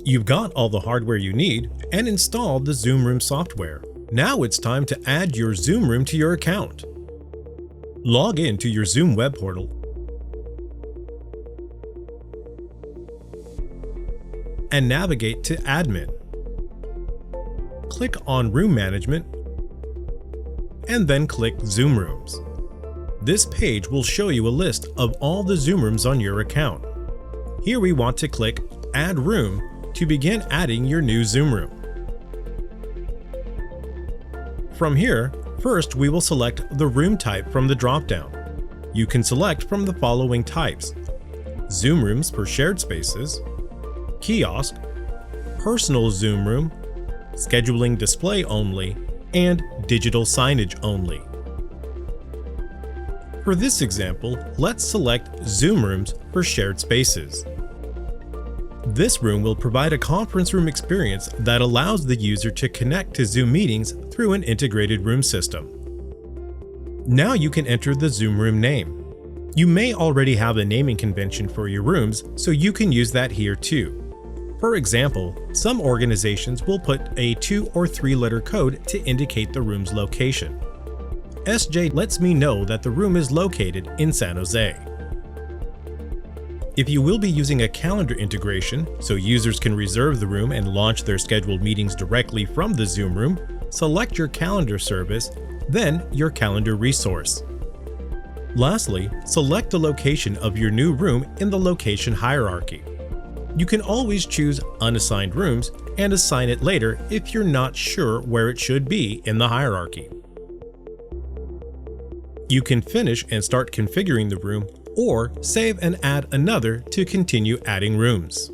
You've got all the hardware you need and installed the Zoom Room software. Now it's time to add your Zoom Room to your account. Log in to your Zoom web portal and navigate to Admin. Click on Room Management and then click Zoom Rooms. This page will show you a list of all the Zoom rooms on your account. Here we want to click Add Room to begin adding your new Zoom room. From here, first we will select the room type from the drop-down. You can select from the following types: Zoom rooms for shared spaces, kiosk, personal Zoom room, scheduling display only, and digital signage only. For this example, let's select Zoom rooms for shared spaces. This room will provide a conference room experience that allows the user to connect to Zoom meetings through an integrated room system. Now you can enter the Zoom room name. You may already have a naming convention for your rooms, so you can use that here too. For example, some organizations will put a 2 or 3-letter code to indicate the room's location. SJ lets me know that the room is located in San Jose. If you will be using a calendar integration, so users can reserve the room and launch their scheduled meetings directly from the Zoom room, select your calendar service, then your calendar resource. Lastly, select the location of your new room in the location hierarchy. You can always choose unassigned rooms and assign it later if you're not sure where it should be in the hierarchy. You can finish and start configuring the room, or save and add another to continue adding rooms.